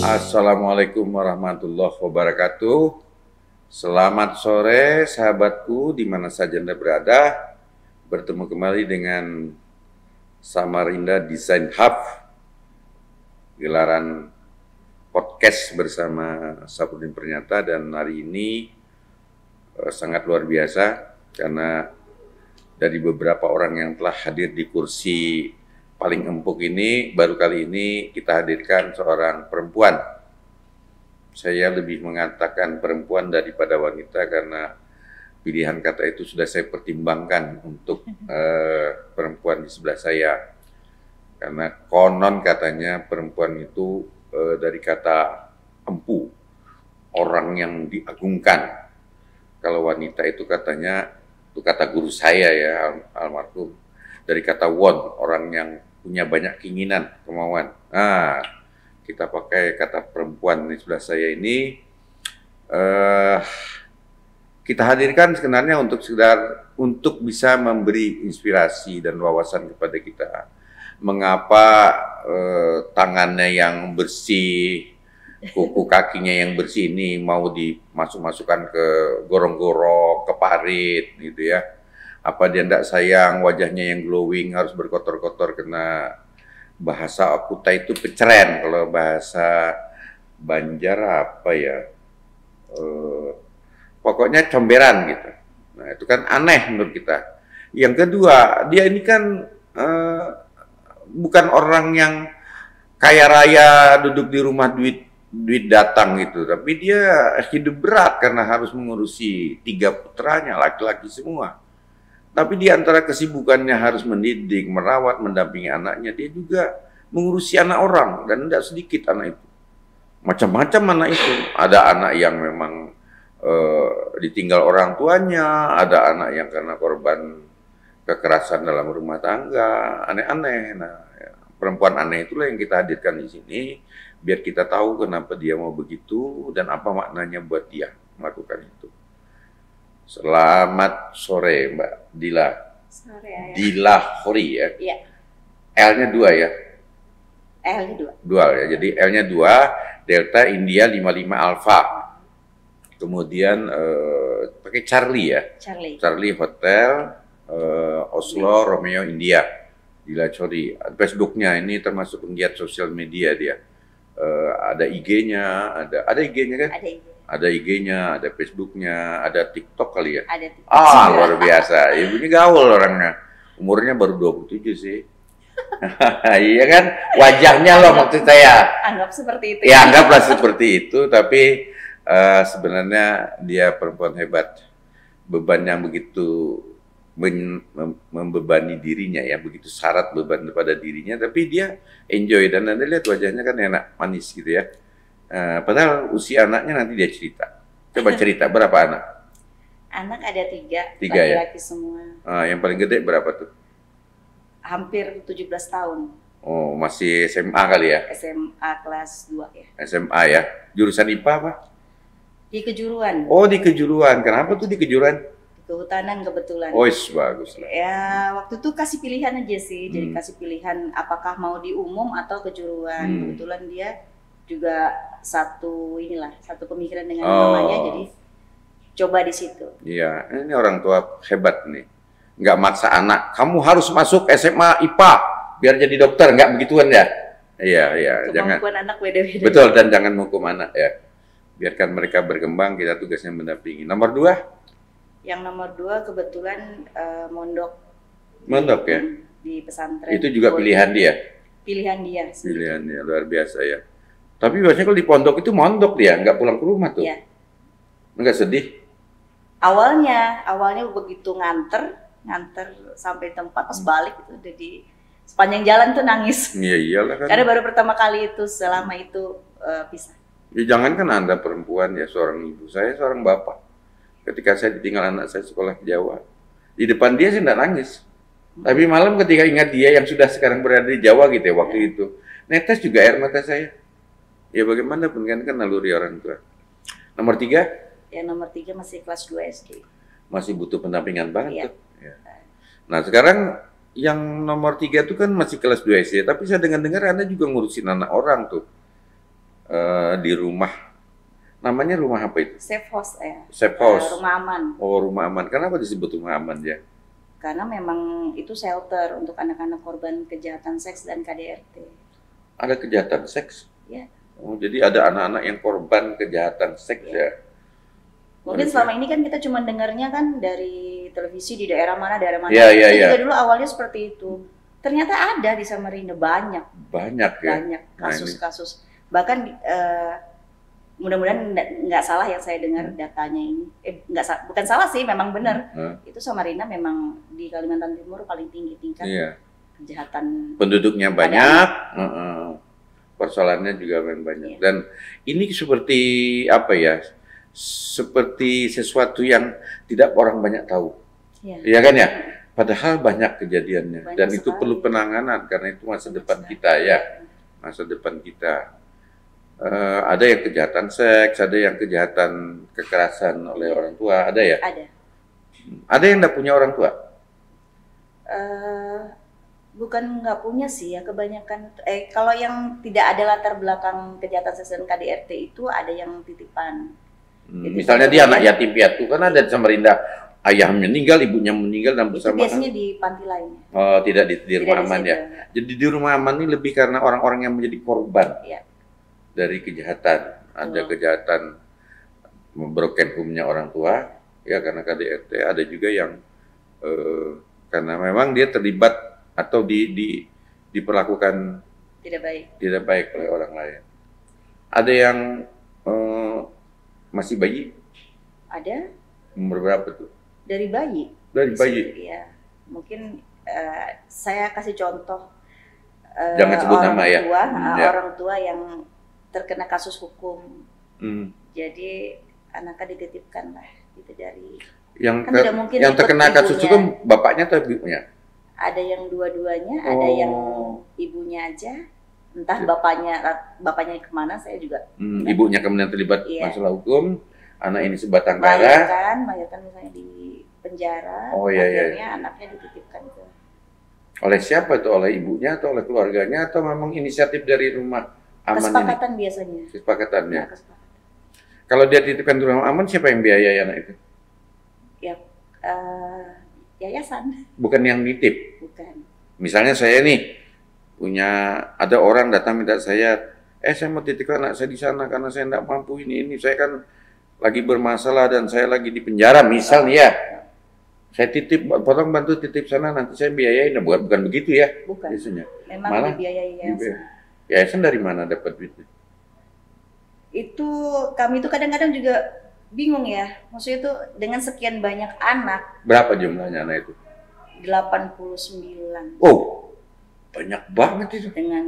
Assalamualaikum warahmatullahi wabarakatuh. Selamat sore sahabatku di mana saja Anda berada. Bertemu kembali dengan Samarinda Design Hub, gelaran podcast bersama Sapudin Pernyata, dan hari ini sangat luar biasa karena dari beberapa orang yang telah hadir di kursi paling empuk ini, baru kali ini kita hadirkan seorang perempuan. Saya lebih mengatakan perempuan daripada wanita karena pilihan kata itu sudah saya pertimbangkan untuk perempuan di sebelah saya. Karena konon katanya perempuan itu dari kata empu, orang yang diagungkan. Kalau wanita itu katanya, itu kata guru saya ya, almarhum, dari kata won, orang yang punya banyak keinginan, kemauan. Nah, kita pakai kata perempuan di sebelah saya ini. Kita hadirkan sebenarnya untuk bisa memberi inspirasi dan wawasan kepada kita. Mengapa tangannya yang bersih, kuku kakinya yang bersih ini mau dimasukkan ke gorong-gorong, ke parit gitu ya. Apa dia tidak sayang wajahnya yang glowing harus berkotor-kotor karena bahasa Kuta itu peceren, kalau bahasa Banjar apa ya, pokoknya comberan gitu. Nah itu kan aneh menurut kita. Yang kedua, dia ini kan bukan orang yang kaya raya duduk di rumah duit datang gitu, tapi dia hidup berat karena harus mengurusi 3 putranya, laki-laki semua. Tapi di antara kesibukannya harus mendidik, merawat, mendampingi anaknya, dia juga mengurusi anak orang, dan tidak sedikit anak itu. Macam-macam anak itu. Ada anak yang memang ditinggal orang tuanya, ada anak yang karena korban kekerasan dalam rumah tangga, aneh-aneh. Nah, perempuan aneh itulah yang kita hadirkan di sini, biar kita tahu kenapa dia mau begitu dan apa maknanya buat dia melakukan itu. Selamat sore Mbak Dila. Sore ya. Dila Khori ya. Iya. L-nya 2 ya. L-nya 2. Dual ya. Jadi L-nya 2, Delta India 55 Alpha. Kemudian pakai Charlie ya. Charlie Hotel Oslo Romeo India. Dila Khori. Facebooknya ini termasuk penggiat sosial media dia. Ada IG-nya, ada IG-nya kan? Ada IG. Ada IG-nya, ada Facebook-nya, ada TikTok kali ya? Ada TikTok. Luar biasa. Ibunya gaul orangnya. Umurnya baru 27 sih. Iya kan? Wajahnya loh maksud saya. Anggap seperti itu. Ya, anggaplah seperti itu, tapi sebenarnya dia perempuan hebat. Beban yang begitu membebani dirinya ya, begitu syarat beban pada dirinya, tapi dia enjoy, dan Anda lihat wajahnya kan enak, manis gitu ya. Padahal usia anaknya nanti dia cerita. Coba cerita, berapa anak? Anak ada 3, ya? laki-laki semua. Yang paling gede berapa tuh? Hampir 17 tahun. Oh, masih SMA kali ya? SMA kelas 2 ya. SMA ya. Jurusan IPA apa? Di kejuruan. Oh, di kejuruan. Kenapa tuh di kejuruan? Di kehutanan kebetulan. Oh, bagus lah. Ya, waktu itu kasih pilihan aja sih. Jadi kasih pilihan apakah mau di umum atau kejuruan. Kebetulan dia juga satu pemikiran dengan namanya, jadi coba di situ. Iya, ini orang tua hebat nih. nggak maksa anak, kamu harus masuk SMA IPA biar jadi dokter, nggak begituan ya. Iya, iya, jangan. Kemampuan anak beda-beda. Betul, dan jangan menghukum anak ya. Biarkan mereka berkembang, kita tugasnya mendampingi. Nomor 2? Yang nomor 2 kebetulan mondok. Mondok ya. Di pesantren. Itu juga pilihan dia. Pilihan dia. Pilihan dia luar biasa ya. Tapi biasanya kalau di pondok itu mondok dia, nggak pulang ke rumah tuh. Iya. Nggak sedih? Awalnya begitu nganter sampai tempat pas balik itu udah di sepanjang jalan tuh nangis. Iya iyalah kan. Karena baru pertama kali itu selama itu pisah. Ya jangankan Anda perempuan ya, seorang ibu, saya seorang bapak. Ketika saya ditinggal anak saya sekolah ke Jawa, di depan dia saya nggak nangis. Tapi malam ketika ingat dia yang sudah sekarang berada di Jawa gitu ya waktu itu, netes juga air mata saya. Ya bagaimana pun kan naluri orang tua. Nomor 3? Yang nomor 3 masih kelas 2 SD. Masih butuh pendampingan banget Iya. tuh. Ya. Nah sekarang yang nomor 3 itu kan masih kelas 2 SD, tapi saya dengar Anda juga ngurusin anak orang tuh di rumah. Namanya rumah apa itu? Safe house ya. Safe house. Rumah aman. Oh rumah aman. Kenapa disebut rumah aman ya? Karena memang itu shelter untuk anak-anak korban kejahatan seks dan KDRT. Ada kejahatan seks? Ya. Oh, jadi ada anak-anak yang korban kejahatan seks ya? Mungkin selama ini kan kita cuma dengarnya kan dari televisi di daerah mana. Iya, iya, Kita iya. juga dulu awalnya seperti itu. Ternyata ada di Samarinda banyak Ya? banyak kasus-kasus. Bahkan mudah-mudahan nggak salah yang saya dengar datanya ini. Bukan salah sih, memang benar. Itu Samarinda memang di Kalimantan Timur paling tinggi tingkat kejahatan. Penduduknya banyak, persoalannya juga banyak. Iya. Dan ini seperti apa ya? Seperti sesuatu yang tidak orang banyak tahu. Iya kan ya? Padahal banyak kejadiannya. Banyak Dan itu sekali. perlu penanganan karena itu masa depan kita ya. Masa depan kita. Ada yang kejahatan seks, ada yang kejahatan kekerasan oleh orang tua, ada ya? Ada. Ada yang tidak punya orang tua? Bukan nggak punya sih ya, kebanyakan kalau yang tidak ada latar belakang kejahatan seks dan KDRT itu ada yang titipan. Misalnya dia anak yatim piatu, kan ada di Samarinda ayah meninggal, ibunya meninggal dan Itu bersama. biasanya di panti lainnya. Oh, tidak di Tidak rumah di aman situ. ya. Jadi di rumah aman ini lebih karena orang-orang yang menjadi korban Iya. dari kejahatan. Ada kejahatan broken home-nya orang tua, ya karena KDRT. Ada juga yang karena memang dia terlibat atau diperlakukan Tidak baik. oleh orang lain. Ada yang masih bayi, Ada umur berapa tuh? dari bayi. Dari bayi. Iya. Mungkin saya kasih contoh. Jangan sebut orang nama ya. tua, Ya. orang tua yang terkena kasus hukum. Jadi anaknya dititipkan lah gitu dari. Yang Kan tidak mungkin yang ikut terkena kasus ibunya. hukum bapaknya atau ibunya? Ada yang dua-duanya, ada yang ibunya aja. Entah bapaknya kemana, saya juga. Ibunya kemudian terlibat Iya. masalah hukum, anak ini sebatang kara. Melahirkan misalnya di penjara. Oh, iya, iya. Akhirnya anaknya dititipkan ke. Oleh siapa itu? Oleh ibunya atau oleh keluarganya atau memang inisiatif dari rumah aman Kesepakatan ini? biasanya. Kesepakatannya. Nah, kesepakatan. Kalau dia titipkan di rumah aman, siapa yang biayai anak itu? Ya, yayasan, Bukan yang nitip. bukan. Misalnya saya nih ada orang datang minta saya mau titipkan anak saya di sana karena saya tidak mampu ini saya kan lagi bermasalah dan saya lagi di penjara misal nih ya. Saya titip, potong bantu titip sana nanti saya biayain. Nah, bukan begitu ya Bukan. biasanya. Memang Malah dibiayai yayasan. Yayasan dari mana dapat duitnya? Itu kami itu kadang-kadang juga bingung ya. Maksudnya itu dengan sekian banyak anak, Berapa jumlahnya anak itu? 89 Oh, banyak banget itu. dengan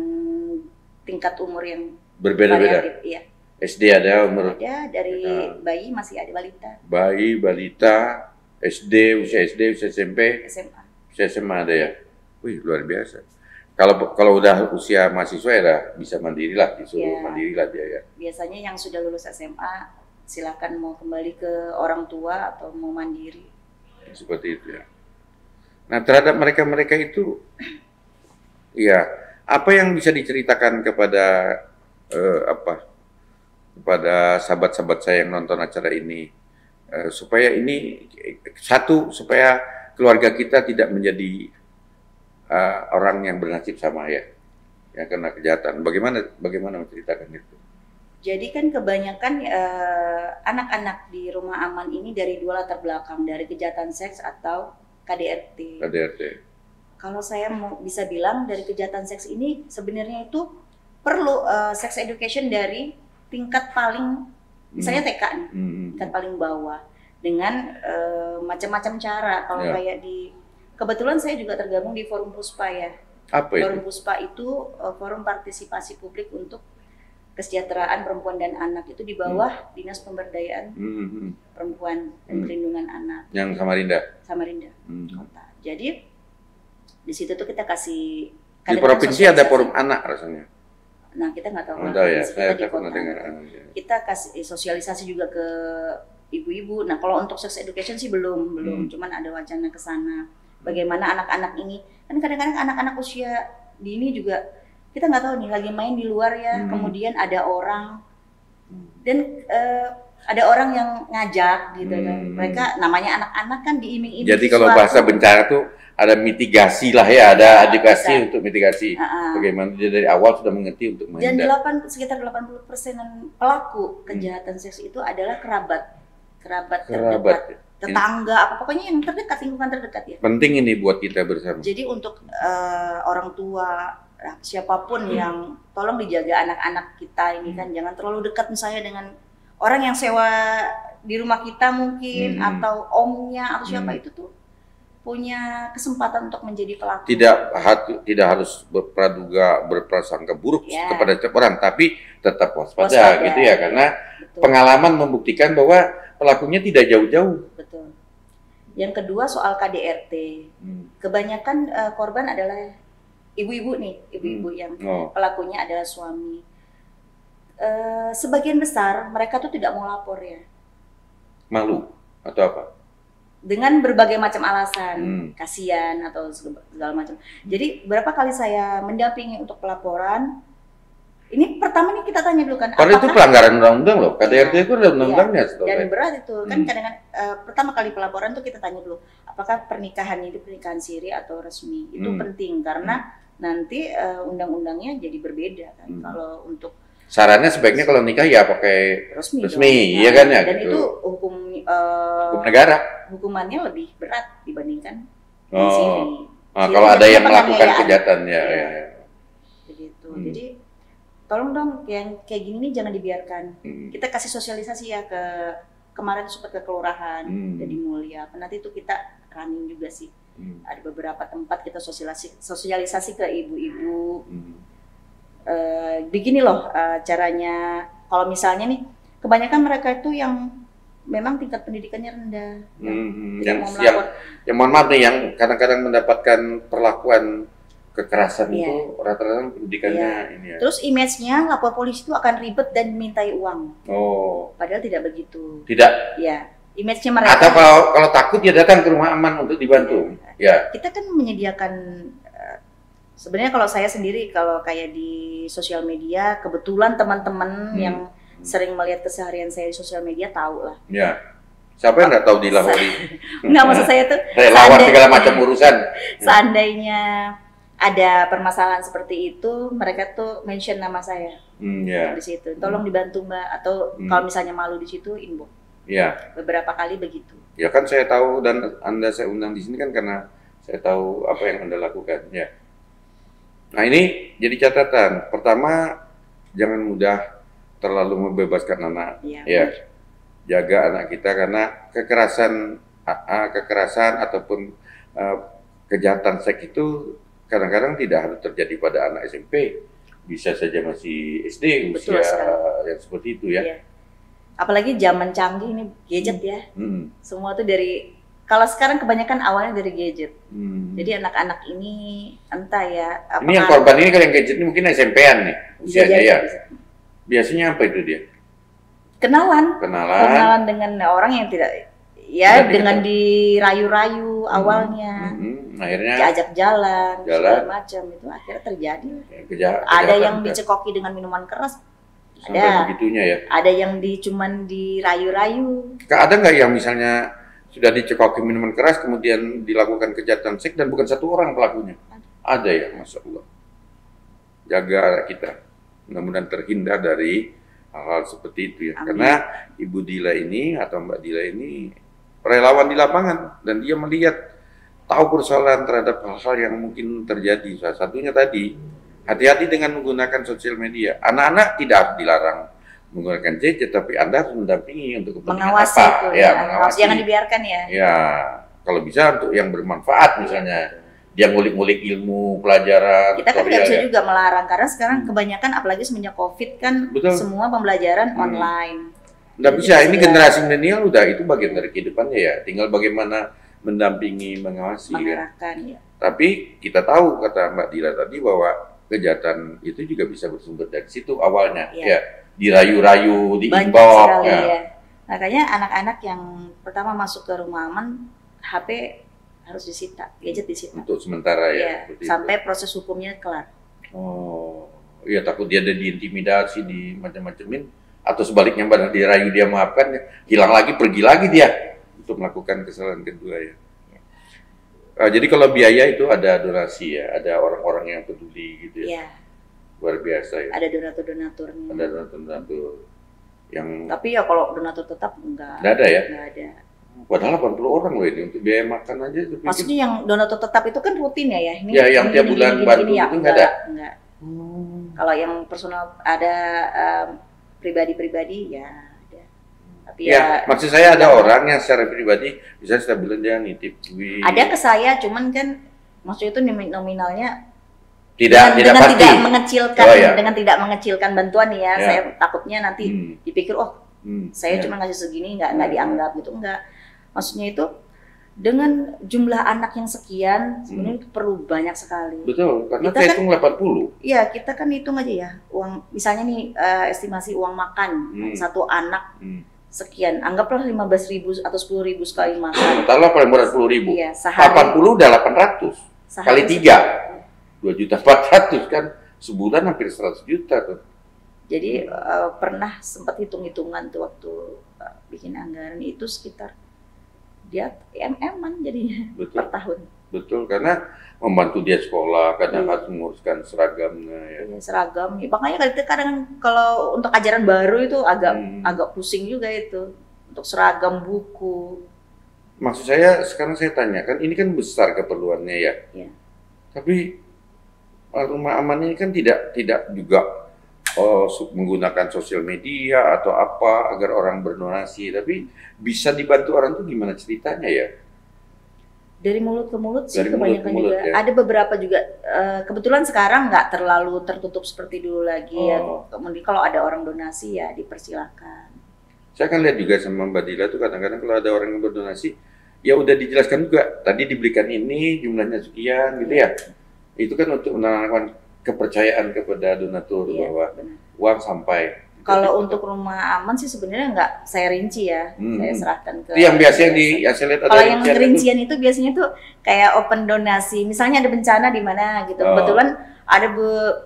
tingkat umur yang Berbeda-beda. variatif. Iya. SD ada umur Ada dari bayi masih ada balita, bayi, balita, SD, usia SMP, SMA. usia SMA ada ya. Wih, luar biasa. Kalau udah usia mahasiswa ya dah bisa mandiri lah, disuruh Ya. mandiri lah dia ya. Biasanya yang sudah lulus SMA silakan mau kembali ke orang tua atau mau mandiri. Seperti itu ya. Nah, terhadap mereka-mereka itu, ya, apa yang bisa diceritakan kepada kepada sahabat-sahabat saya yang nonton acara ini, supaya ini supaya keluarga kita tidak menjadi orang yang bernasib sama ya, yang kena kejahatan. Bagaimana menceritakan itu? Jadi kan kebanyakan anak-anak di rumah aman ini dari dua latar belakang, dari kejahatan seks atau KDRT. KDRT. Kalau saya mau bisa bilang dari kejahatan seks ini sebenarnya itu perlu sex education dari tingkat paling, misalnya TK nih, tingkat paling bawah, dengan macam-macam cara. Kalau kayak kebetulan saya juga tergabung di Forum Puspa ya. Apa itu? Forum Puspa itu forum partisipasi publik untuk kesejahteraan perempuan dan anak, itu di bawah Dinas Pemberdayaan Perempuan dan Perlindungan Anak. Yang Samarinda. Samarinda kota. Jadi di situ tuh kita kasih. Di provinsi ada forum anak rasanya. Nah kita nggak tahu. Ya, saya pernah dengar. Kita kasih sosialisasi juga ke ibu-ibu. Nah kalau untuk sex education sih belum, cuman ada wacana ke sana. Bagaimana anak-anak ini, kan kadang-kadang anak-anak usia dini juga kita nggak tahu nih lagi main di luar ya, kemudian ada orang dan ada orang yang ngajak gitu kan. Mereka namanya anak-anak kan diiming-iming. Jadi kalau bahasa bencana tuh ada mitigasi lah ya, ada edukasi untuk mitigasi. Bagaimana dia dari awal sudah mengerti untuk menghindar. Dan sekitar 80% pelaku kejahatan seks itu adalah kerabat terdekat, tetangga, apa pokoknya yang terdekat, lingkungan terdekat ya. Penting ini buat kita bersama. Jadi untuk orang tua, siapapun yang tolong dijaga anak-anak kita ini kan, jangan terlalu dekat misalnya dengan orang yang sewa di rumah kita mungkin, atau omnya atau siapa itu tuh punya kesempatan untuk menjadi pelaku. Tidak harus berprasangka buruk kepada setiap orang, tapi tetap waspada gitu ya, karena pengalaman membuktikan bahwa pelakunya tidak jauh-jauh. Betul. Yang kedua soal KDRT, kebanyakan korban adalah ibu-ibu nih, ibu-ibu yang pelakunya adalah suami. Sebagian besar mereka tuh tidak mau lapor ya. Malu atau apa? Dengan berbagai macam alasan, kasihan atau segala macam. Jadi berapa kali saya mendampingi untuk pelaporan, ini pertama nih kita tanya dulu kan. Karena itu pelanggaran undang-undang loh, KDRT itu ada undang-undangnya. Dan berat itu, kan kadang-kadang pertama kali pelaporan tuh kita tanya dulu, apakah pernikahan ini pernikahan siri atau resmi. Itu penting karena nanti undang-undangnya jadi berbeda kan. Kalau untuk sarannya sebaiknya kalau nikah ya pakai resmi ya kan ya. Dan gitu. itu hukum negara. Hukumannya lebih berat dibandingkan siri. Kalau ada yang melakukan kejahatan ya. Begitu. Jadi tolong dong yang kayak gini nih jangan dibiarkan. Kita kasih sosialisasi ya kemarin sempat ke kelurahan jadi Mulia. Nanti itu kita running juga sih. Ada beberapa tempat kita sosialisasi ke ibu-ibu. Begini loh caranya. Kalau misalnya nih kebanyakan mereka itu yang memang tingkat pendidikannya rendah. Yang mohon maaf nih, yang kadang-kadang mendapatkan perlakuan kekerasan itu rata-rata pendidikannya ini ya. Terus image-nya lapor polisi itu akan ribet dan mintai uang. Padahal tidak begitu. Tidak. Ya, image-nya mereka. Atau kalau takut ya datang ke rumah aman untuk dibantu. Ya. Kita kan menyediakan sebenarnya kalau saya sendiri kalau kayak di sosial media kebetulan teman-teman yang sering melihat keseharian saya di sosial media tahu lah. Ya. Siapa yang nggak tahu dilapori? Nggak, maksud saya tuh relawan segala macam urusan. Seandainya ada permasalahan seperti itu, mereka tuh mention nama saya di situ. Tolong dibantu Mbak, atau kalau misalnya malu di situ inbox. Beberapa kali begitu. Ya kan saya tahu, dan Anda saya undang di sini kan karena saya tahu apa yang Anda lakukan. Ya. Nah ini jadi catatan. Pertama, jangan mudah terlalu membebaskan anak. Ya. Jaga anak kita karena kekerasan ataupun kejahatan seks itu kadang-kadang tidak harus terjadi pada anak SMP, bisa saja masih SD. Betul, usia yang seperti itu ya. Apalagi zaman canggih ini gadget ya. Semua tuh kalau sekarang kebanyakan awalnya dari gadget. Jadi anak-anak ini entah ya. Ini yang korban ini kalau yang gadget ini mungkin SMP-an nih usianya ya. Biasanya apa itu dia? Kenalan dengan orang yang tidak. Ya, dengan dirayu-rayu awalnya, akhirnya diajak jalan, segala macam, itu akhirnya terjadi. Ada yang dicekoki dengan minuman keras, sampai begitunya ya. Ada yang cuman dirayu-rayu. Ada nggak yang misalnya sudah dicekoki minuman keras, kemudian dilakukan kejahatan seks dan bukan satu orang pelakunya. Ada ya, Masya Allah. Jaga anak kita, mudah-mudahan terhindar dari hal-hal seperti itu ya. Amin. Karena Ibu Dila ini atau Mbak Dila ini relawan di lapangan dan dia melihat, tahu persoalan terhadap hal-hal yang mungkin terjadi. Salah satunya tadi, hati-hati dengan menggunakan sosial media. Anak-anak tidak harus dilarang menggunakan gadget, tapi Anda harus mendampingi untuk kepentingan Mengawasi apa? itu Ya, mengawasi. jangan dibiarkan ya. Ya, kalau bisa untuk yang bermanfaat misalnya. Dia ngulik-ngulik ilmu, pelajaran, Kita kan tutorial nggak bisa ya. juga melarang karena sekarang kebanyakan apalagi semenjak COVID kan Betul. semua pembelajaran online. Nggak Jadi bisa, ini sudah generasi milenial udah itu bagian dari kehidupannya ya. Tinggal bagaimana mendampingi, mengawasi ya. mengarahkan ya. Tapi kita tahu kata Mbak Dila tadi bahwa kejahatan itu juga bisa bersumber dari situ awalnya. Iya. Ya, dirayu-rayu, Banyak diimbau. sekali Ya. ya. Makanya anak-anak yang pertama masuk ke rumah aman, HP harus disita, gadget disita. Untuk sementara ya. Ya, seperti itu. sampai proses hukumnya kelar. Oh, iya takut dia ada diintimidasi, di macam-macamin, atau sebaliknya pada dirayu dia maafkan, hilang lagi, pergi lagi dia untuk melakukan kesalahan kedua ya. Jadi kalau biaya itu ada donasi ya, ada orang-orang yang peduli gitu ya, Ya, luar biasa ya. ada donatur-donaturnya. Ada donatur-donatur yang Tapi ya kalau donatur tetap enggak. nggak ada ya. Enggak ada. Padahal 80 orang loh ini untuk biaya makan aja. Itu pikir- Maksudnya yang donatur tetap itu kan rutin ya? Ini Ya, yang tiap bulan bantu ya, itu nggak ada? Enggak. Kalau yang personal ada pribadi-pribadi ya ada. Tapi Ya, ya, maksud saya ada orang yang secara pribadi bisa saya bilang dia nitip duit. ada ke saya, cuman kan maksudnya itu nominalnya tidak dengan pasti. tidak mengecilkan, Oh, ya. dengan tidak mengecilkan bantuan nih ya. Ya. Saya takutnya nanti dipikir saya Ya. cuma ngasih segini nggak dianggap gitu, enggak. Maksudnya itu dengan jumlah anak yang sekian sebenarnya itu perlu banyak sekali. Betul, karena Kita saya kan- hitung 80. Iya, kita kan hitung aja ya uang, misalnya nih estimasi uang makan satu anak sekian, anggaplah 15.000 atau 10.000 sekali makan. Taruhlah paling murah 10.000. Iya, sehari. 80 udah 800. Sehari Kali 3. 2.400.000 kan sebulan hampir 100 juta tuh. Jadi pernah sempat hitung-hitungan tuh waktu bikin anggaran itu sekitar dia MM-an jadinya Betul. per tahun. Betul, karena membantu dia sekolah, kadang Iya. harus menguruskan seragamnya ya. Ya, seragam. Ya, makanya kadang kalau untuk ajaran baru itu agak pusing juga itu untuk seragam, buku. Maksud saya sekarang saya tanyakan, ini kan besar keperluannya ya. Iya. Tapi rumah aman ini kan tidak juga menggunakan sosial media atau apa agar orang berdonasi, tapi bisa dibantu orang tuh gimana ceritanya ya? Dari mulut ke mulut sih Dari mulut kebanyakan ke mulut, juga. ya. Ada beberapa juga kebetulan sekarang nggak terlalu tertutup seperti dulu lagi ya. Oh. Kemudian kalau ada orang donasi ya dipersilakan. Saya kan lihat juga sama Mbak Dila tuh kadang-kadang kalau ada orang yang berdonasi, ya udah dijelaskan juga, tadi diberikan ini jumlahnya sekian gitu ya. Itu kan untuk menanamkan kepercayaan kepada donatur Iya, bahwa benar. uang sampai. Kalau untuk rumah aman sih sebenarnya nggak saya rinci ya, saya serahkan ke. Itu yang biasa yang saya lihat ada Kalau yang rincian itu. rincian itu biasanya tuh kayak open donasi. Misalnya ada bencana di mana gitu. Oh. Kebetulan ada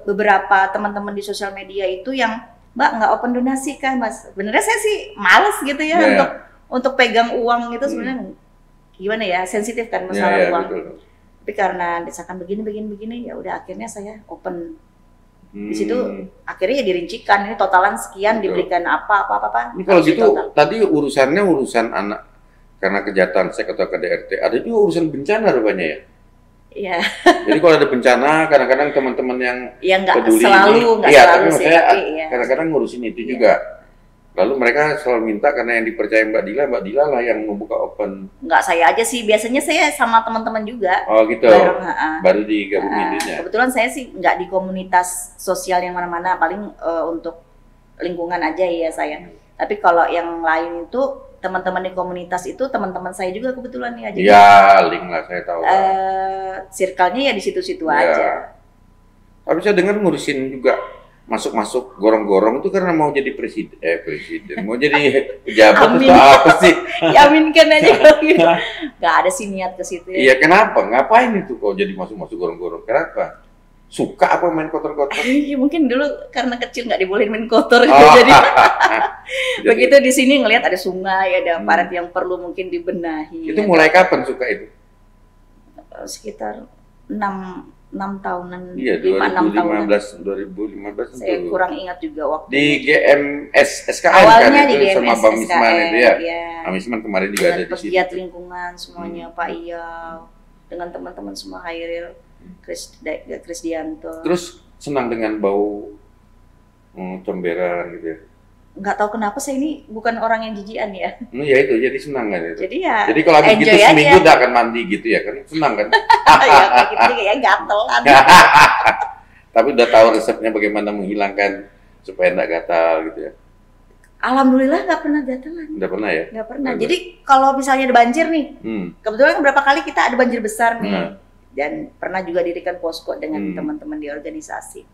beberapa teman-teman di sosial media itu yang Mbak nggak open donasi kan Mas. Sebenarnya saya sih males gitu ya Ya, untuk pegang uang itu sebenarnya gimana ya, sensitif kan masalah ya, uang. betul. Tapi karena desakan begini ya udah akhirnya saya open. Di situ akhirnya ya dirincikan ini totalan sekian Betul. diberikan apa. Ini kalau Harus gitu ditotal. tadi urusannya urusan anak karena kejahatan seks atau KDRT, ada juga urusan bencana rupanya ya. Iya. Jadi kalau ada bencana kadang-kadang teman-teman yang Ya nggak peduli selalu, ini, nggak iya, selalu tapi sih. maksudnya Tapi ya. kadang-kadang ngurusin itu Iya. juga. Lalu mereka selalu minta karena yang dipercaya Mbak Dila lah yang membuka open. Nggak saya aja sih, biasanya saya sama teman-teman juga. Oh gitu. Bareng, Baru digabungin ya. kebetulan saya sih nggak di komunitas sosial yang mana-mana, paling untuk lingkungan aja ya saya. Tapi kalau yang lain itu teman-teman di komunitas itu teman-teman saya juga kebetulan ya. Jadi Ya, link lah saya tahu. circle-nya ya di situ-situ Ya. aja. Tapi saya dengar ngurusin juga masuk-masuk gorong-gorong itu karena mau jadi presiden, mau jadi pejabat Amin. atau apa sih? Yaminkan aja kalau gitu. Nggak ada sih niat ke situ ya. Iya, kenapa? Ngapain itu kok jadi masuk-masuk gorong-gorong? Kenapa? Suka apa main kotor-kotor? Iya, mungkin dulu karena kecil nggak dibolehin main kotor gitu. Oh. Jadi begitu di sini ngelihat ada sungai, ada parit yang perlu mungkin dibenahi. Itu mulai kapan suka itu? Sekitar 6 tahunan, Iya, 5-6 tahunan. 2015 Saya itu. kurang ingat juga waktu Di GMS SKN awalnya kan di itu sama GMS Bang Misman itu ya. ya. Bang Misman kemarin juga ada Dengan di situ. pegiat lingkungan semuanya, Pak Iyal, dengan teman-teman semua, Hairil, Krisdianto. Terus senang dengan bau comberan gitu ya. Nggak tahu kenapa saya ini bukan orang yang jijian ya. Ya itu, jadi senang kan itu. Jadi ya Jadi kalau habis gitu enjoy seminggu aja. udah akan mandi gitu ya kan, senang kan? Ya kayak gitu kayak gatelan. Tapi udah tahu resepnya bagaimana menghilangkan supaya enggak gatal gitu ya. Alhamdulillah nggak pernah gatelan. Udah pernah ya? Nggak pernah. Bagus. Jadi kalau misalnya ada banjir nih, kebetulan beberapa kali kita ada banjir besar nih. Dan pernah juga dirikan posko dengan teman-teman di organisasi.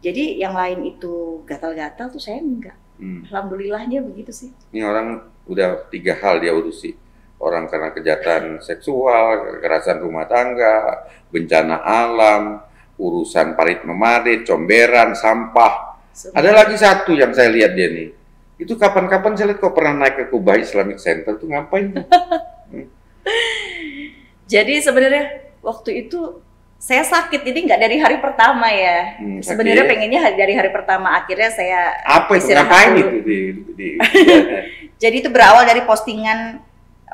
Jadi yang lain itu gatal-gatal tuh saya enggak. Alhamdulillahnya begitu sih. Ini orang udah 3 hal dia urusi. Orang karena kejahatan seksual, kekerasan rumah tangga, bencana alam, urusan parit memarit, comberan, sampah. Ada lagi satu yang saya lihat dia nih. Itu kapan-kapan saya lihat kok pernah naik ke Kubah Islamic Center tuh ngapain tuh? Jadi sebenarnya waktu itu saya sakit, ini nggak dari hari pertama ya. Sebenarnya pengennya dari hari pertama, akhirnya saya apa itu ngapain dulu. Itu di Jadi itu berawal dari postingan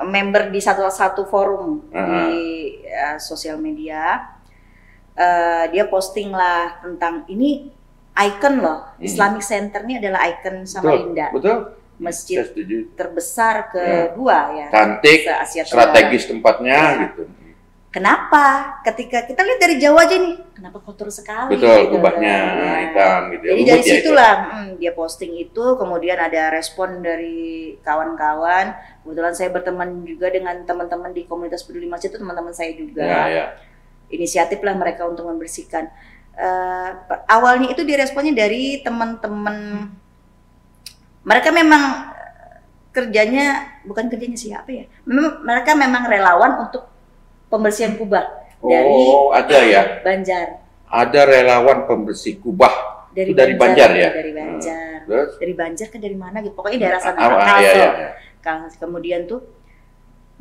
member di satu forum di sosial media. Dia posting lah tentang ini icon loh, Islamic Center ini adalah icon Samarinda. Betul. Masjid terbesar kedua ya. Cantik, strategis tempatnya gitu. Kenapa? Ketika kita lihat dari jauh aja nih, kenapa kotor sekali? Betul, kubahnya hitam gitu. Jadi dari situlah dia posting itu, kemudian ada respon dari kawan-kawan. Kebetulan saya berteman juga dengan teman-teman di komunitas peduli masjid, itu teman-teman saya juga. Inisiatif lah mereka untuk membersihkan. Awalnya itu diresponnya dari teman-teman. Mereka memang bukan kerjanya siapa ya? Mereka memang relawan untuk pembersihan kubah dari Banjar. Ada relawan pembersih kubah dari Banjar ya? Dari Banjar. Dari Banjar kan dari mana gitu. Pokoknya daerah sana. Kemudian tuh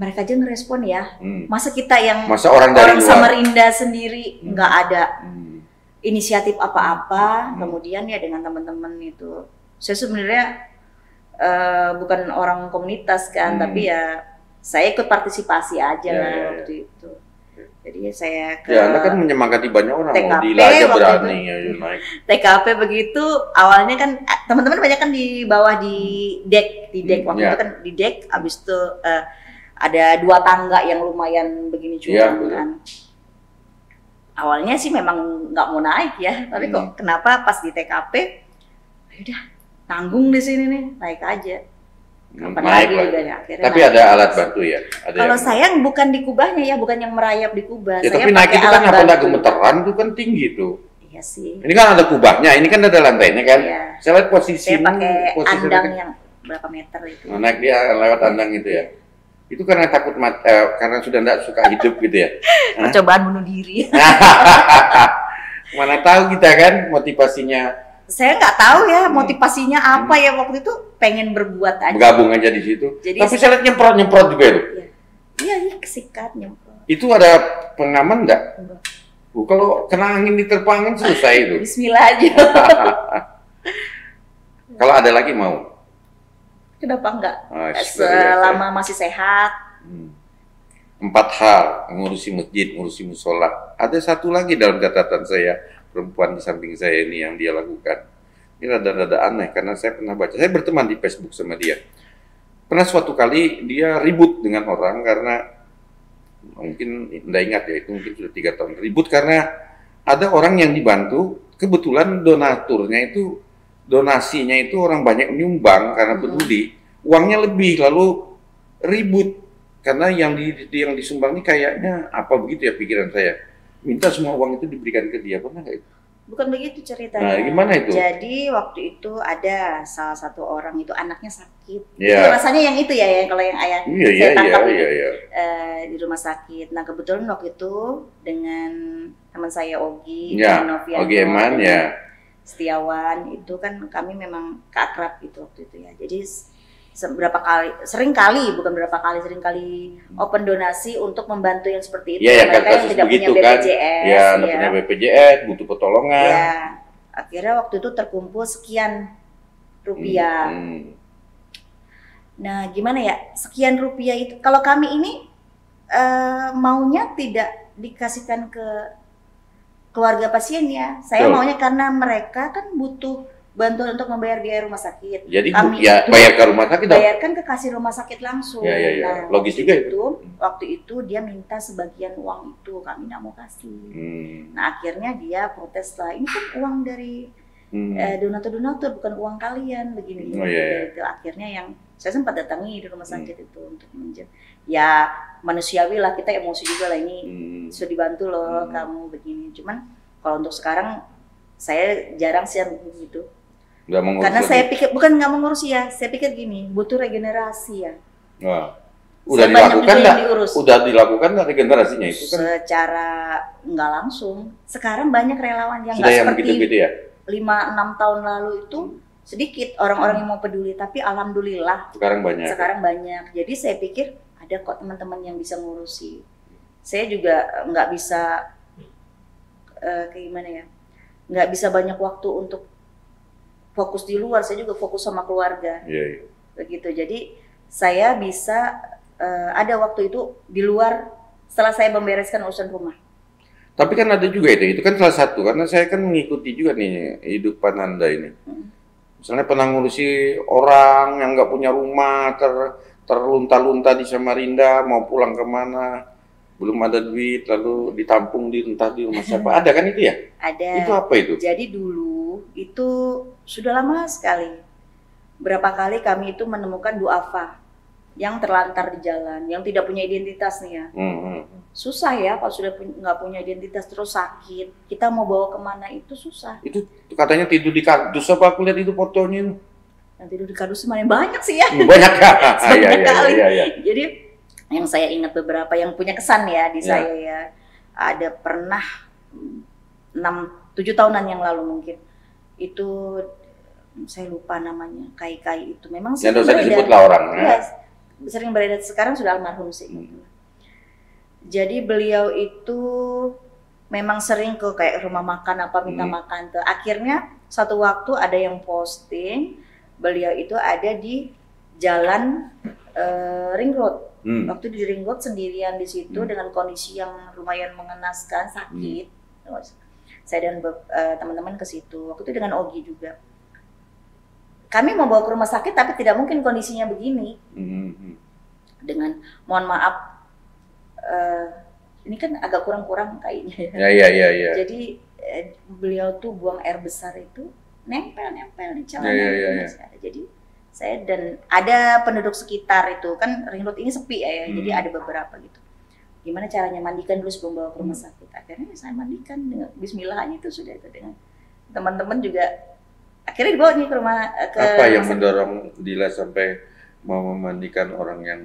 mereka aja ngerespon ya. Masa kita yang orang Samarinda sendiri nggak ada inisiatif apa-apa. Kemudian ya dengan teman-teman itu. Saya sebenarnya bukan orang komunitas kan, tapi ya saya ikut partisipasi aja lah waktu itu. Jadi saya Anda kan menyemangati banyak orang. TKP aja berani naik. TKP begitu awalnya kan teman-teman banyak kan di bawah di deck waktu itu kan di deck. Abis itu ada 2 tangga yang lumayan begini curam kan. Awalnya sih memang nggak mau naik ya, tapi kok kenapa pas di TKP, udah tanggung di sini nih, naik aja. Kapan lagi akhirnya. Tapi ada alat bantu ya? Kalau saya bukan di kubahnya ya, bukan yang merayap di kubah. Ya, saya tapi naik itu kan apa gemeteran itu kan tinggi tuh. Iya sih. Ini kan ada kubahnya, ini kan ada lantainya kan. Iya. Saya lihat posisi. Saya pakai andang yang berapa meter itu. Naik dia lewat andang itu ya. Itu karena takut karena sudah tidak suka hidup gitu ya. Percobaan bunuh diri. Mana tahu kita kan motivasinya. Saya nggak tahu ya motivasinya apa ya waktu itu, pengen berbuat aja. Bergabung aja di situ. Jadi, tapi saya lihat nyemprot juga itu. Iya, kesikat nyemprot. Itu ada pengaman nggak? Kalau kena angin diterpa angin selesai itu. Bismillah aja. Kalau ada lagi mau? Kenapa enggak? Selama masih sehat. 4 hal, ngurusi masjid, ngurusi musola. Ada satu lagi dalam catatan saya, perempuan di samping saya ini yang dia lakukan. Ini rada-rada aneh karena saya pernah baca, saya berteman di Facebook sama dia. Pernah suatu kali dia ribut dengan orang karena mungkin tidak ingat ya, itu mungkin sudah 3 tahun ribut karena ada orang yang dibantu, kebetulan donasinya itu orang banyak menyumbang karena peduli, uangnya lebih, lalu ribut karena yang disumbang ini kayaknya apa begitu ya pikiran saya, minta semua uang itu diberikan ke dia. Pernah nggak itu? Bukan begitu Nah, ceritanya. gimana itu? Jadi waktu itu ada salah satu orang itu anaknya sakit. Itu Ya. rasanya yang itu ya, yang kalau yang ayah Iya, saya iya, tangkap iya, ini iya. di rumah sakit. Nah kebetulan waktu itu dengan teman saya Ogi, Ya, dengan Noviano, Ogi Eman, dengan ya. Setiawan, itu kan kami memang keakrab gitu waktu itu ya. Jadi sering kali open donasi untuk membantu yang seperti itu. Iya, ya, Mereka yang kasus tidak punya begitu kan. BPJS, Ya, nggak punya BPJS, butuh pertolongan. Ya, akhirnya waktu itu terkumpul sekian rupiah. Nah, gimana ya, sekian rupiah itu, kalau kami ini maunya tidak dikasihkan ke keluarga pasiennya. Saya maunya karena mereka kan butuh bantuan untuk membayar biaya rumah sakit. Jadi kami ya bayar ke rumah sakit, bayarkan ke kasir rumah sakit langsung. Ya. Nah, logis juga itu. Waktu itu dia minta sebagian uang itu, kami nggak mau kasih. Nah akhirnya dia protes lah, ini kan uang dari donatur-donatur, bukan uang kalian, begini. Itu akhirnya yang saya sempat datangi di rumah sakit itu untuk ya manusiawi lah, kita emosi juga lah, ini sudah dibantu loh kamu begini. Cuman kalau untuk sekarang saya jarang sih gitu. Karena saya pikir, bukan nggak mengurus ya, saya pikir gini, butuh regenerasi ya. Wah. Udah dilakukan nggak? Udah dilakukan nggak regenerasinya itu kan? Secara nggak langsung. Sekarang banyak relawan yang nggak seperti begitu ya? 5-6 tahun lalu itu sedikit orang-orang yang mau peduli, tapi alhamdulillah sekarang banyak. Jadi saya pikir ada kok teman-teman yang bisa ngurusi. Saya juga nggak bisa kayak gimana ya, nggak bisa banyak waktu untuk fokus di luar, saya juga fokus sama keluarga. Begitu. Jadi saya bisa ada waktu itu di luar setelah saya membereskan urusan rumah. Tapi kan ada juga itu kan salah satu, karena saya kan mengikuti juga nih hidupan Anda ini. Misalnya pernah ngurusi orang yang nggak punya rumah, terlunta-lunta di Samarinda, mau pulang kemana, belum ada duit, lalu ditampung entah di rumah siapa. Ada kan itu ya? Ada. Itu apa itu? Jadi dulu itu sudah lama sekali. Berapa kali kami itu menemukan duafa yang terlantar di jalan, yang tidak punya identitas nih ya. Susah ya kalau sudah nggak punya identitas terus sakit. Kita mau bawa kemana itu susah. Itu katanya tidur di kardus, apa aku lihat itu fotonya. Yang tidur di kardus mana banyak sih ya. Banyak ya. Banyak kali. Jadi yang saya ingat beberapa yang punya kesan ya di saya ya. Ada pernah 6-7 tahunan yang lalu mungkin. Itu saya lupa namanya, Kai itu memang sih yang usah disebut lah orang ya. Sering beredar, sekarang sudah almarhum sih. Jadi beliau itu memang sering ke kayak rumah makan apa minta makan tuh. Akhirnya satu waktu ada yang posting beliau itu ada di jalan Ring Road. Waktu di Ring Road sendirian di situ dengan kondisi yang lumayan mengenaskan, sakit. Saya dan teman-teman ke situ. Waktu itu dengan Ogi juga. Kami mau bawa ke rumah sakit tapi tidak mungkin kondisinya begini. Dengan mohon maaf, ini kan agak kurang-kurang kayaknya. Ya. Jadi beliau tuh buang air besar itu nempel di celana. Jadi saya dan ada penduduk sekitar itu kan Ring Road ini sepi ya, jadi ada beberapa gitu. Gimana caranya mandikan dulu sebelum bawa ke rumah sakit? Akhirnya saya mandikan dengan Bismillahnya itu sudah itu dengan teman-teman juga. Akhirnya dibawa nih ke rumah. Apa yang mendorong Dila sampai mau memandikan orang yang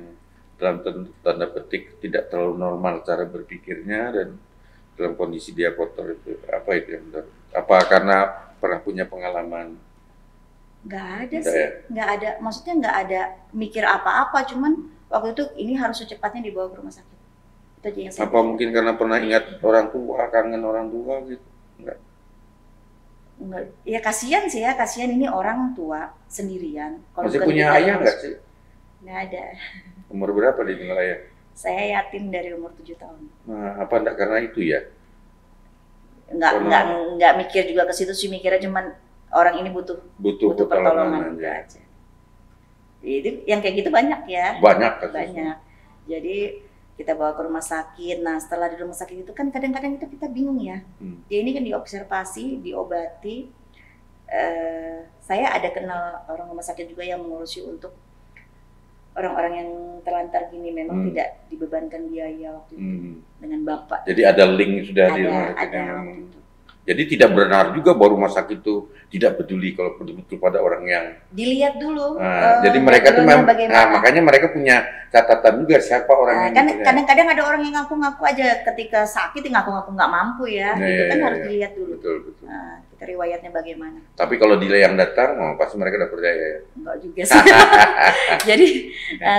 dalam tanda petik tidak terlalu normal cara berpikirnya dan dalam kondisi dia kotor itu? Apa itu yang mendorong? Apa karena pernah punya pengalaman? Nggak ada sih, nggak ada. Maksudnya nggak ada mikir apa-apa, cuman waktu itu ini harus secepatnya dibawa ke rumah sakit. Itu aja yang saya apa mungkin karena pernah ingat orang tua, kangen orang tua gitu? Enggak. Ya kasihan sih ya, kasihan ini orang tua sendirian. Masih punya ayah nggak sih? Nggak ada. Umur berapa ditinggal ayah? Saya yatim dari umur 7 tahun. Nah, apa enggak karena itu ya? Enggak mikir juga ke situ sih, mikirnya cuman orang ini butuh pertolongan aja. Jadi yang kayak gitu banyak ya. Banyak. Jadi kita bawa ke rumah sakit. Nah setelah di rumah sakit itu kan kadang-kadang kita bingung ya. Dia ini kan diobservasi, diobati. Saya ada kenal orang rumah sakit juga yang mengurusi untuk orang-orang yang terlantar gini, memang tidak dibebankan biaya waktu itu dengan bapak. Jadi ada link sudah di rumah sakit. Ada waktu itu. Jadi tidak benar juga bahwa rumah sakit itu tidak peduli kalau betul-betul pada orang yang Dilihat dulu. jadi mereka tuh bagaimana. makanya mereka punya catatan juga siapa orang yang Kan kadang-kadang ada orang yang ngaku-ngaku aja ketika sakit ngaku-ngaku nggak mampu ya. Itu kan harus dilihat dulu. Betul, betul. Nah, kita riwayatnya bagaimana. Tapi kalau delay yang datang, pasti mereka udah percaya ya. Enggak juga sih. Jadi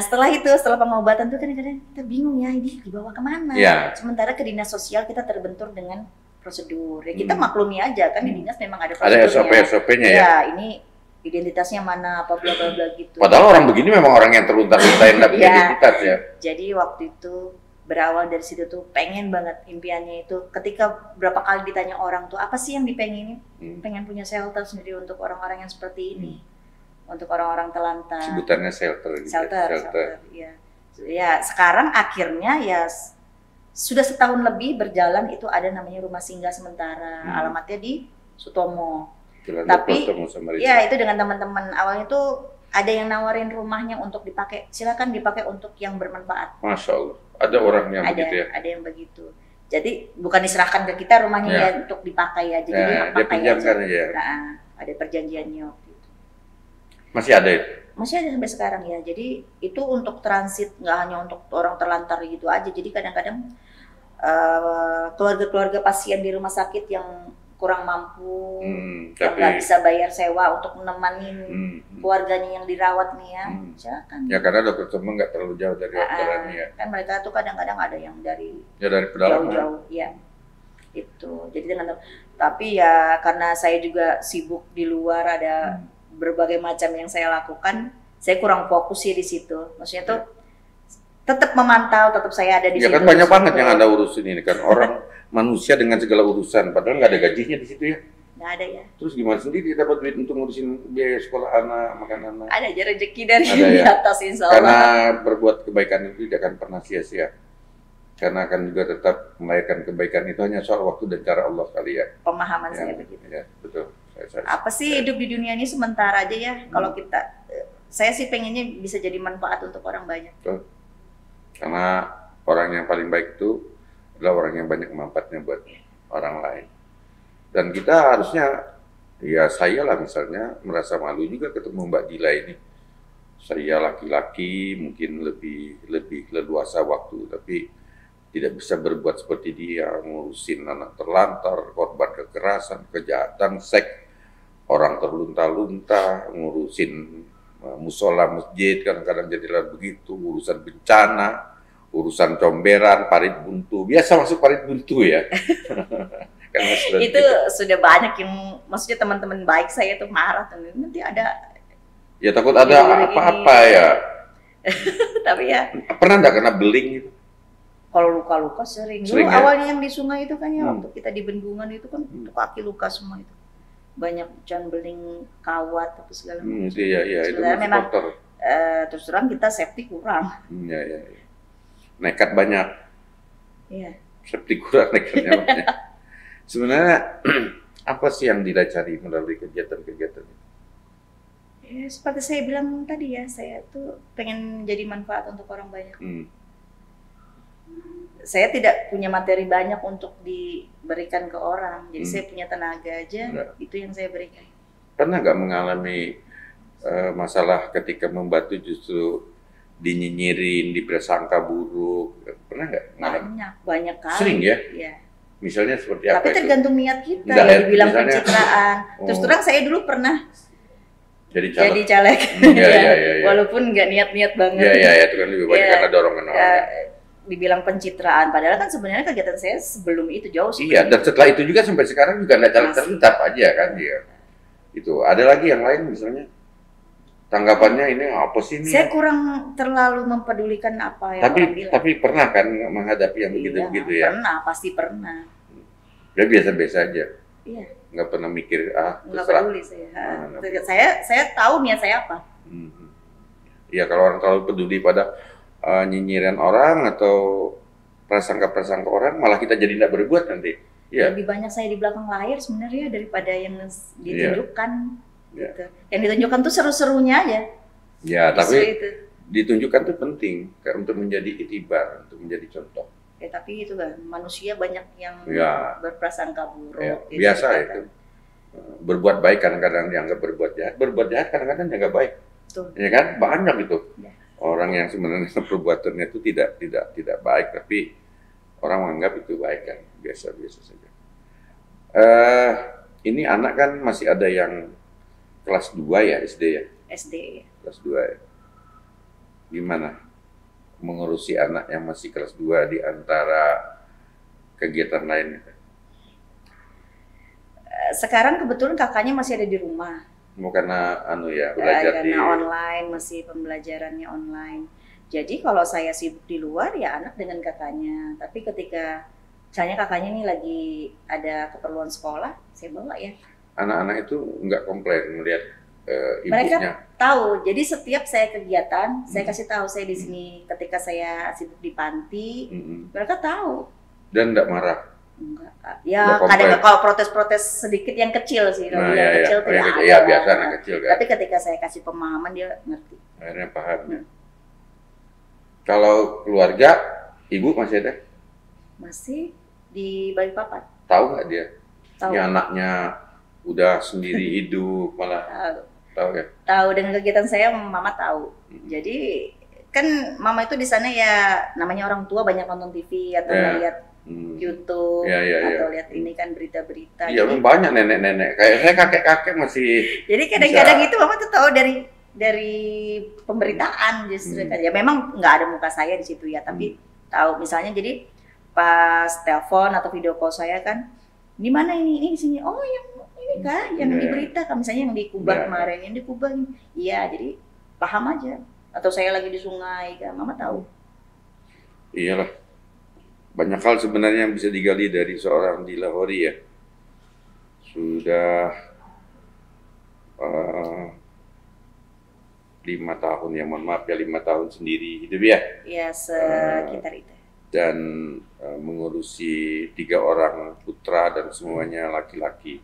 setelah pengobatan tuh kadang-kadang kita bingung ya, ini dibawa kemana. Ya. Sementara ke dinas sosial kita terbentur dengan prosedur. Ya kita maklumi aja kan di dinas memang ada prosedurnya. Ada SOP-nya ya. Ya, ini identitasnya mana apa bla bla bla gitu. Padahal orang begini memang orang yang terlunta-lunta yang dapat identitas ya. Jadi waktu itu berawal dari situ tuh pengen banget impiannya itu ketika berapa kali ditanya orang tuh apa sih yang dipengenin? Pengen punya shelter sendiri untuk orang-orang yang seperti ini. Untuk orang-orang telantar. Sebutannya shelter gitu. Shelter. Ya. Ya, sekarang akhirnya ya sudah setahun lebih berjalan itu ada namanya rumah singgah sementara. Alamatnya di Sutomo. Tapi ya itu dengan teman-teman awalnya tuh ada yang nawarin rumahnya untuk dipakai, silakan dipakai untuk yang bermanfaat. Masya Allah, ada orang yang begitu ya? Ada yang begitu. Jadi bukan diserahkan ke kita rumahnya ya untuk dipakai aja, jadi dia pinjamkan aja. Nah, ada perjanjiannya waktu itu. Masih ada itu? Masih ada sampai sekarang ya. Jadi itu untuk transit, nggak hanya untuk orang terlantar gitu aja. Jadi kadang-kadang keluarga-keluarga pasien di rumah sakit yang kurang mampu, yang nggak bisa bayar sewa untuk menemani keluarganya yang dirawat nih ya, silakan. Ya karena dokter Sumeng nggak terlalu jauh dari orderannya ya. Kan mereka tuh kadang-kadang ada yang dari pedalaman. Jauh-jauh, ya. Itu. Jadi tapi ya karena saya juga sibuk di luar ada berbagai macam yang saya lakukan, saya kurang fokus sih di situ. Maksudnya tuh tetap memantau, tetap saya ada di situ. Ya kan banyak banget yang Anda urusin ini kan orang manusia dengan segala urusan, padahal nggak ada gajinya di situ ya. Nggak ada ya. Terus gimana sendiri dapat duit untuk ngurusin biaya sekolah anak, makan anak? Ada aja rezeki dari di atas insya Allah. Karena berbuat kebaikan itu tidak akan pernah sia-sia. Karena akan juga tetap melahirkan kebaikan itu hanya soal waktu dan cara Allah kali ya. Pemahaman saya begitu. Ya, betul. Apa sih hidup di dunia ini sementara aja ya. Kalau saya sih pengennya bisa jadi manfaat untuk orang banyak. Betul. Karena orang yang paling baik itu adalah orang yang banyak manfaatnya buat orang lain. Dan kita harusnya, ya saya lah misalnya, merasa malu juga ketemu Mbak Dila ini. Saya laki-laki mungkin lebih leluasa waktu, tapi tidak bisa berbuat seperti dia, ngurusin anak terlantar, korban kekerasan, kejahatan, seks, orang terlunta-lunta, ngurusin musola masjid, kadang-kadang jadilah begitu, urusan bencana, urusan comberan, parit buntu, biasa masuk parit buntu ya. Itu sudah banyak yang, maksudnya teman-teman baik saya tuh marah, nanti ada. Ya takut ada apa-apa ya. Tapi ya. Pernah nggak kena beling gitu? Kalau luka-luka sering. Dulu ya? Awalnya yang di sungai itu kan ya, waktu kita di bendungan itu kan kaki luka semua itu. Banyak beling kawat atau segala macam. Iya, itu memang terus terang kita safety kurang. Iya. Nekat banyak. Iya. Safety kurang, nekatnya banyak. Sebenarnya apa sih yang dicari melalui kegiatan-kegiatan itu? Ya, seperti saya bilang tadi ya, saya tuh pengen jadi manfaat untuk orang banyak. Saya tidak punya materi banyak untuk diberikan ke orang, jadi saya punya tenaga aja, itu yang saya berikan. Pernah nggak mengalami masalah ketika membantu justru dinyinyirin, diprasangka buruk? Pernah nggak? Banyak kali. Sering ya? Iya. Misalnya seperti apa? Tapi tergantung niat kita, ya dibilang pencitraan. Terus terang saya dulu pernah jadi caleg. Iya. Walaupun nggak niat-niat banget. Iya, itu kan lebih banyak karena dorongan orang. Dibilang pencitraan, padahal kan sebenarnya kegiatan saya sebelum itu jauh sebelum. Iya, dan setelah itu juga sampai sekarang juga nggak caleg tetap aja kan dia. Itu ada lagi yang lain misalnya tanggapannya ini apa sih ini? Saya kurang terlalu mempedulikan apa yang orang bilang. Tapi pernah kan menghadapi yang begitu-begitu ya? Pernah, pasti pernah. Ya biasa-biasa aja. Iya. Nggak pernah mikir nggak peduli saya. Saya tahu niat saya apa. Iya, kalau orang terlalu peduli pada nyinyiran orang atau prasangka-prasangka orang, malah kita jadi tidak berbuat nanti. Ya. Lebih banyak saya di belakang layar sebenarnya daripada yang ditunjukkan. Gitu. Yang ditunjukkan tuh seru-serunya aja. Ya, tapi ditunjukkan tuh penting untuk menjadi itibar, untuk menjadi contoh. Ya, tapi itu kan manusia banyak yang Ya. berprasangka buruk. Ya, gitu biasa kan. itu. Berbuat baik kadang-kadang dianggap berbuat jahat kadang-kadang dianggap baik. Betul. Ya kan, banyak itu. Ya. Orang yang sebenarnya perbuatannya itu tidak baik, tapi orang menganggap itu baik kan, biasa-biasa saja. Ini anak kan masih ada yang kelas 2 ya, SD ya? SD. Kelas 2 ya. Gimana mengurusi anak yang masih kelas 2 di antara kegiatan lainnya? Sekarang kebetulan kakaknya masih ada di rumah. Mau karena belajar karena online, masih pembelajarannya online. Jadi kalau saya sibuk di luar ya anak dengan kakaknya. Tapi ketika misalnya kakaknya ini lagi ada keperluan sekolah, saya bawa ya. Anak-anak itu nggak komplain melihat ibunya. Mereka tahu. Jadi setiap saya kegiatan, saya kasih tahu saya di sini. Ketika saya sibuk di panti, mereka tahu. Dan nggak marah. Enggak, ya kadang kalau protes-protes sedikit yang kecil sih, kalau yang kecil tidak ada. Ya biasa anak kecil kan. Tapi ketika saya kasih pemahaman dia ngerti. Akhirnya paham. Kalau keluarga, ibu masih ada? Masih di Balikpapan. Tahu nggak dia? Tahu. Ya, anaknya udah sendiri hidup malah. Tahu ya? Tahu, dengan kegiatan saya mama tahu. Jadi kan mama itu di sana ya namanya orang tua banyak nonton TV atau melihat YouTube atau lihat ini kan berita-berita. Iya, banyak nenek-nenek. Kayak saya kakek-kakek masih. Jadi kadang-kadang itu mama tuh tahu dari pemberitaan justru kan. Ya memang nggak ada muka saya di situ ya, tapi tahu misalnya jadi pas telepon atau video call saya kan, di mana ini di sini. Oh, yang ini kan yang di berita kan, misalnya yang di Kubah kemarin, yang di Kubah. Iya, jadi paham aja. Atau saya lagi di sungai kan, mama tahu. Iyalah. Banyak hal sebenarnya yang bisa digali dari seorang Dila Hori ya. Sudah 5 tahun ya, mohon maaf ya, 5 tahun sendiri hidup ya. Iya, sekitar itu. Dan mengurusi 3 orang putra dan semuanya laki-laki.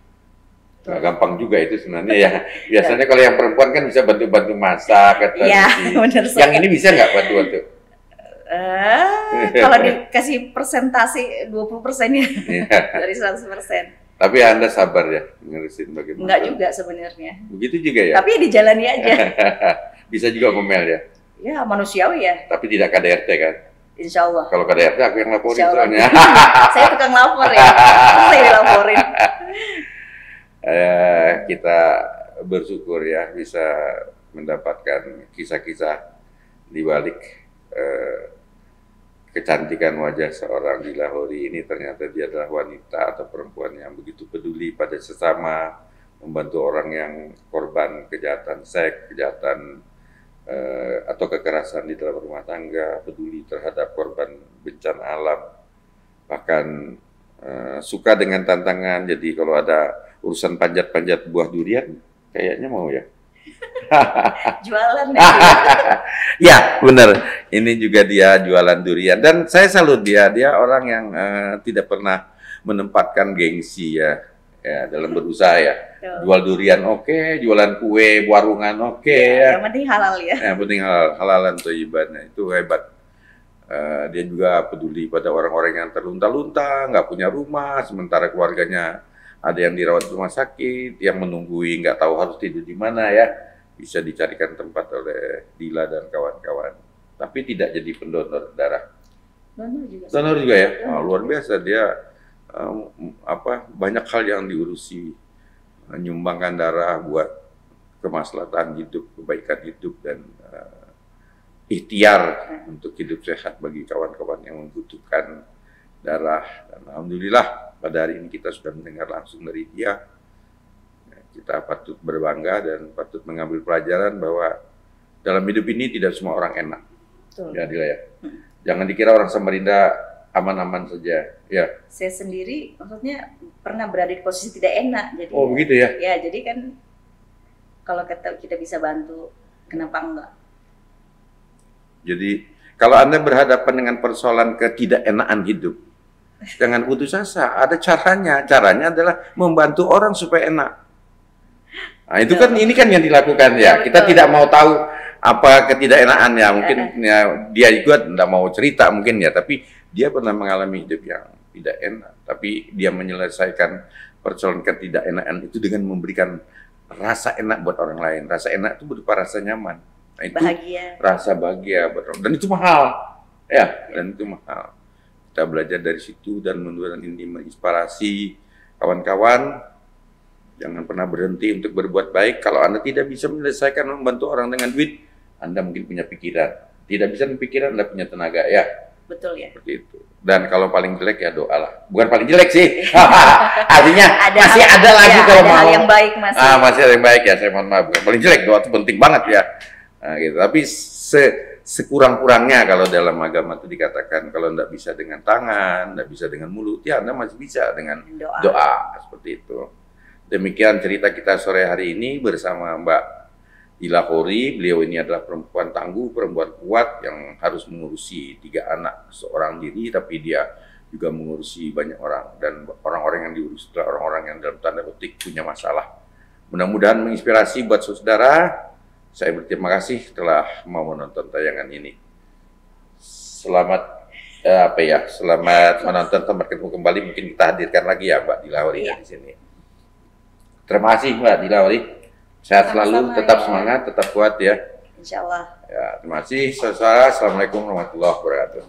Nggak gampang juga itu sebenarnya ya. Biasanya kalau yang perempuan kan bisa bantu-bantu masak. Iya, benar. Yang ini bisa nggak bantu-bantu? Kalau dikasih persentase 20% ya dari 100%. Tapi Anda sabar ya ngurusin bagaimana? Enggak juga sebenarnya. Begitu juga ya? Tapi dijalani aja. Bisa juga ngomel ya? Ya manusiawi ya. Tapi tidak KDRT kan? Insya Allah. Kalau KDRT aku yang laporin soalnya. Saya tukang lapor ya. Saya dilaporin. Kita bersyukur ya bisa mendapatkan kisah-kisah di balik kecantikan wajah seorang Dila Hori ini. Ternyata dia adalah wanita atau perempuan yang begitu peduli pada sesama, membantu orang yang korban kejahatan seks, kejahatan atau kekerasan di dalam rumah tangga, peduli terhadap korban bencana alam, bahkan suka dengan tantangan. Jadi kalau ada urusan panjat-panjat buah durian, kayaknya mau ya. Jualan ya benar, ini juga dia jualan durian dan saya salut dia orang yang tidak pernah menempatkan gengsi ya dalam berusaha ya. Jual durian oke, jualan kue warungan oke ya. Yang penting halal ya. Yang penting halalan thayyiban, itu hebat. Dia juga peduli pada orang-orang yang terlunta-lunta, nggak punya rumah, sementara keluarganya ada yang dirawat rumah sakit, yang menunggui nggak tahu harus tidur di mana ya, bisa dicarikan tempat oleh Dila dan kawan-kawan. Tapi tidak jadi pendonor darah. Donor juga ya, luar biasa dia. Banyak hal yang diurusi, menyumbangkan darah buat kemaslahatan hidup, kebaikan hidup dan ikhtiar untuk hidup sehat bagi kawan-kawan yang membutuhkan darah. Dan alhamdulillah pada hari ini kita sudah mendengar langsung dari dia. Kita patut berbangga dan patut mengambil pelajaran bahwa dalam hidup ini tidak semua orang enak. Betul. Ya, Dila ya. Jangan dikira orang Samarinda aman-aman saja. Ya. Saya sendiri maksudnya pernah berada di posisi tidak enak. Jadi oh begitu ya? Ya jadi kan kalau kita bisa bantu, kenapa enggak? Jadi kalau Anda berhadapan dengan persoalan ketidakenaan hidup, jangan putus asa. Ada caranya. Caranya adalah membantu orang supaya enak. Nah, itu kan ini kan yang dilakukan ya. Kita tidak mau tahu apa ketidakenakannya mungkin ya, dia juga tidak mau cerita mungkin ya, tapi dia pernah mengalami hidup yang tidak enak, tapi dia menyelesaikan persoalan ketidakenakan itu dengan memberikan rasa enak buat orang lain. Rasa enak itu berupa rasa nyaman. Nah, itu Bahagia. rasa bahagia buat orang, dan itu mahal ya, dan itu mahal. Kita belajar dari situ dan mudah-mudahan ini menginspirasi kawan-kawan. Jangan pernah berhenti untuk berbuat baik. Kalau Anda tidak bisa menyelesaikan membantu orang dengan duit, Anda mungkin punya pikiran. Tidak bisa pikiran, Anda punya tenaga ya. Betul ya. Seperti itu. Dan kalau paling jelek ya doalah. Bukan paling jelek sih. Artinya masih ada lagi ya, kalau ada mau. hal yang baik masih. Masih ada yang baik ya. Saya mohon maaf. Bukan paling jelek, doa itu penting banget ya. Nah, gitu. Tapi sekurang-kurangnya kalau dalam agama itu dikatakan kalau tidak bisa dengan tangan, tidak bisa dengan mulut, ya Anda masih bisa dengan doa. Seperti itu. Demikian cerita kita sore hari ini bersama Mbak Ila Khoury. Beliau ini adalah perempuan tangguh, perempuan kuat yang harus mengurusi 3 anak seorang diri, tapi dia juga mengurusi banyak orang, dan orang-orang yang diurus adalah orang-orang yang dalam tanda petik punya masalah. Mudah-mudahan menginspirasi buat saudara. Saya berterima kasih telah mau menonton tayangan ini. Selamat selamat menonton, sampai ketemu kembali. Mungkin kita hadirkan lagi ya Mbak Ila Khoury di sini. Terima kasih Mbak Ila Khoury. Sehat selalu, tetap semangat, tetap kuat ya. Insya Allah. Ya, terima kasih saudara. Assalamualaikum warahmatullahi wabarakatuh.